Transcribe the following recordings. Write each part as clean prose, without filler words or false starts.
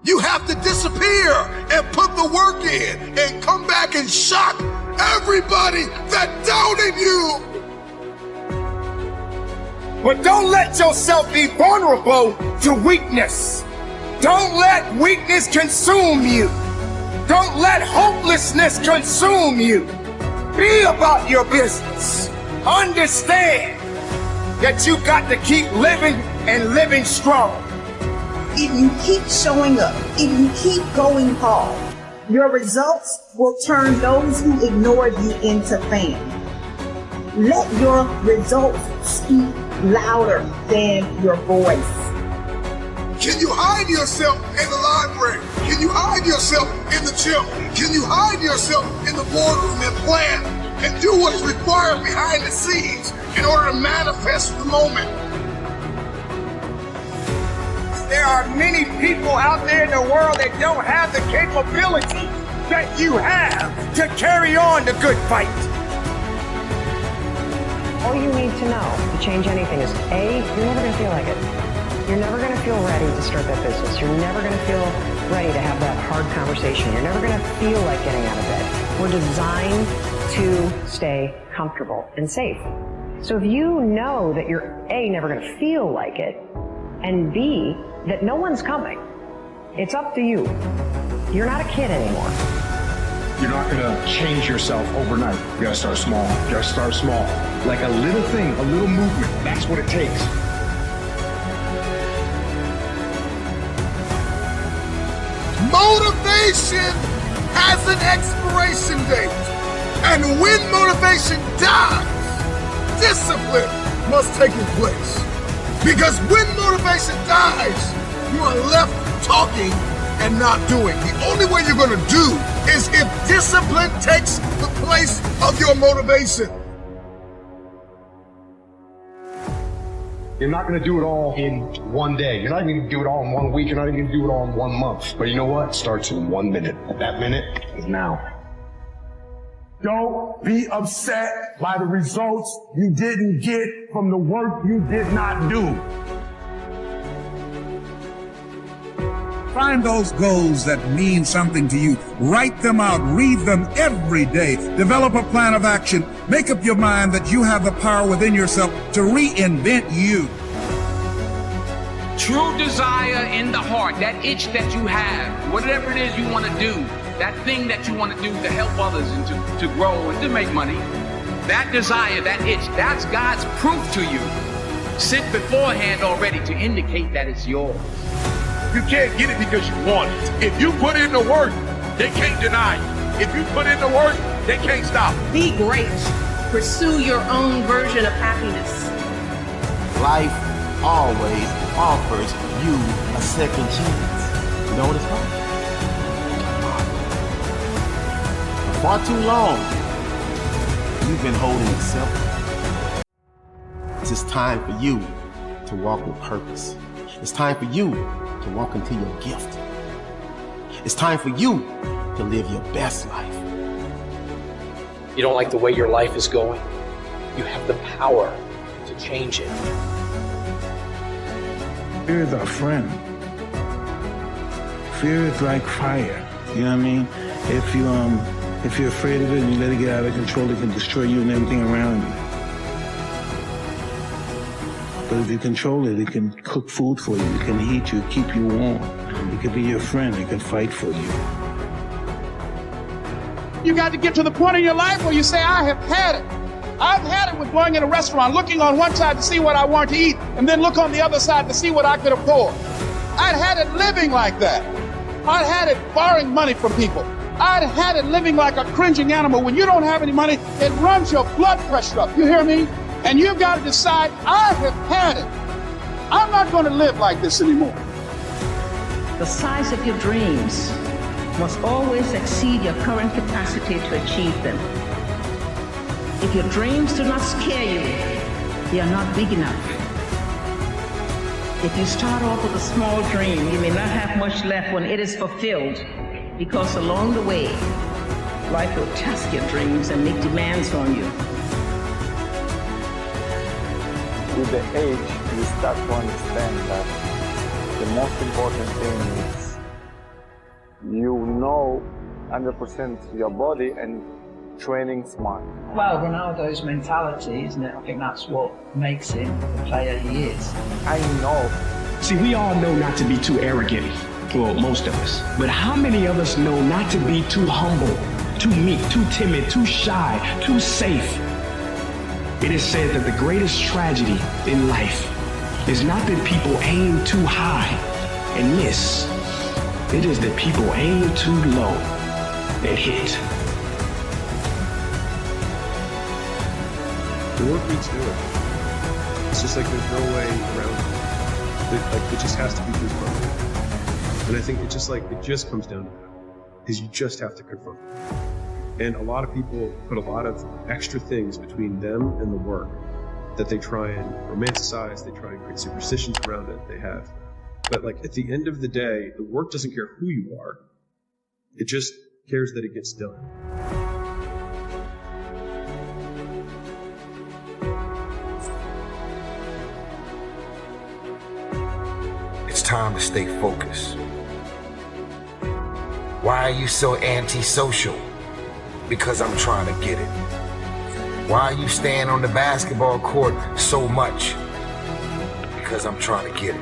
You have to disappear and put the work in and come back and shock everybody that doubted you. But don't let yourself be vulnerable to weakness. Don't let weakness consume you. Don't let hopelessness consume you. Be about your business. Understand that you got to keep living and living strong. If you keep showing up, if you keep going hard, your results will turn those who ignored you into fame. Let your results speak louder than your voice. Can you hide yourself in the library? Can you hide yourself in the gym? Can you hide yourself in the boardroom and plan and do what's required behind the scenes in order to manifest the moment? There are many people out there in the world that don't have the capability that you have to carry on the good fight. All you need to know to change anything is A, you're never going to feel like it. You're never going to feel ready to start that business. You're never going to feel ready to have that hard conversation. You're never going to feel like getting out of bed. We're designed to stay comfortable and safe. So if you know that you're A, never going to feel like it, and B, that no one's coming, it's up to you. You're not a kid anymore. You're not going to change yourself overnight. You got to start small. You got to start small. Like a little thing, a little movement. That's what it takes. Motivation has an expiration date. And when motivation dies, discipline must take its place. Because when motivation dies, you are left talking and not doing. The only way you're going to do is if discipline takes the place of your motivation. You're not going to do it all in one day. You're not even going to do it all in 1 week. You're not even going to do it all in 1 month. But you know what? It starts in 1 minute. And that minute is now. Don't be upset by the results you didn't get from the work you did not do. Find those goals that mean something to you. Write them out. Read them every day. Develop a plan of action. Make up your mind that you have the power within yourself to reinvent you. True desire in the heart, that itch that you have, whatever it is you want to do, that thing that you want to do to help others and to grow and to make money, that desire, that itch, that's God's proof to you. Sent beforehand already to indicate that it's yours. You can't get it because you want it. If you put in the work, they can't deny it. If you put in the work, they can't stop it. Be great. Pursue your own version of happiness. Life always offers you a second chance. You know what it's called? For far too long, you've been holding yourself. It's time for you to walk with purpose. It's time for you to walk into your gift. It's time for you to live your best life. You don't like the way your life is going? You have the power to change it. Fear is our friend. Fear is like fire. You know what I mean? If you're afraid of it and you let it get out of control, it can destroy you and everything around you. But if you control it, it can cook food for you, it can heat you, keep you warm. It can be your friend, it can fight for you. You got to get to the point in your life where you say, I have had it. I've had it with going in a restaurant, looking on one side to see what I want to eat, and then look on the other side to see what I could afford. I'd had it living like that. I'd had it borrowing money from people. I'd had it living like a cringing animal. When you don't have any money, it runs your blood pressure up. You hear me? And you've got to decide, I have had it. I'm not going to live like this anymore. The size of your dreams must always exceed your current capacity to achieve them. If your dreams do not scare you, they are not big enough. If you start off with a small dream, you may not have much left when it is fulfilled, because along the way, life will test your dreams and make demands on you. With the age, you start to understand that the most important thing is 100% your body and training smart. Well, Ronaldo's mentality, isn't it? I think that's what makes him the player he is. I know. See, we all know not to be too arrogant. Well, most of us. But how many of us know not to be too humble, too meek, too timid, too shy, too safe? It is said that the greatest tragedy in life is not that people aim too high and miss. It is that people aim too low and hit. The work needs doing. It's just like there's no way around it. It just has to be confronted. And I think it just comes down to that. Is you just have to confront it. And a lot of people put a lot of extra things between them and the work that they try and romanticize, they try and create superstitions around it, they have. But like at the end of the day, the work doesn't care who you are. It just cares that it gets done. It's time to stay focused. Why are you so antisocial? Because I'm trying to get it. Why are you staying on the basketball court so much? Because I'm trying to get it.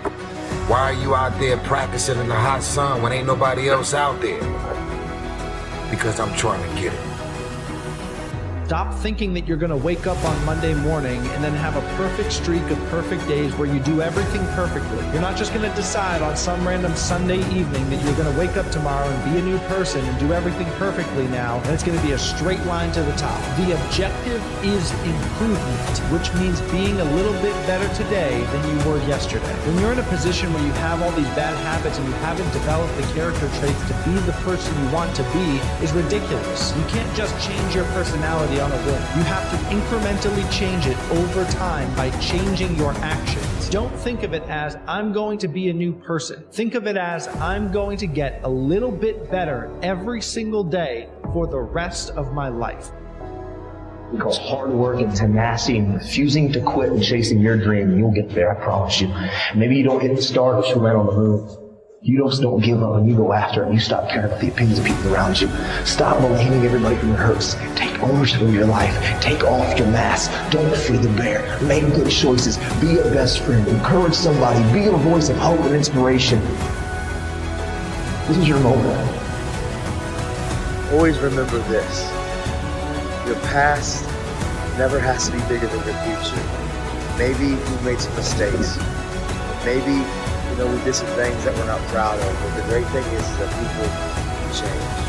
Why are you out there practicing in the hot sun when ain't nobody else out there? Because I'm trying to get it. Stop thinking that you're going to wake up on Monday morning and then have a perfect streak of perfect days where you do everything perfectly. You're not just going to decide on some random Sunday evening that you're going to wake up tomorrow and be a new person and do everything perfectly now, and it's going to be a straight line to the top. The objective is improvement, which means being a little bit better today than you were yesterday. When you're in a position where you have all these bad habits and you haven't developed the character traits to be the person you want to be is ridiculous. You can't just change your personality on a whim. You have to incrementally change it over time by changing your actions. Don't think of it as, I'm going to be a new person. Think of it as, I'm going to get a little bit better every single day for the rest of my life. Because hard work and tenacity and refusing to quit and chasing your dream, you'll get there, I promise you. Maybe you don't hit the start, but you'll land on the moon. You just don't give up and you go after it, and you stop caring about the opinions of people around you. Stop blaming everybody for your hurts. Take ownership of your life. Take off your mask. Don't fear the bear. Make good choices. Be a best friend. Encourage somebody. Be a voice of hope and inspiration. This is your moment. Always remember this. Your past never has to be bigger than your future. Maybe we made some mistakes. Maybe we did some things that we're not proud of, but the great thing is that people change.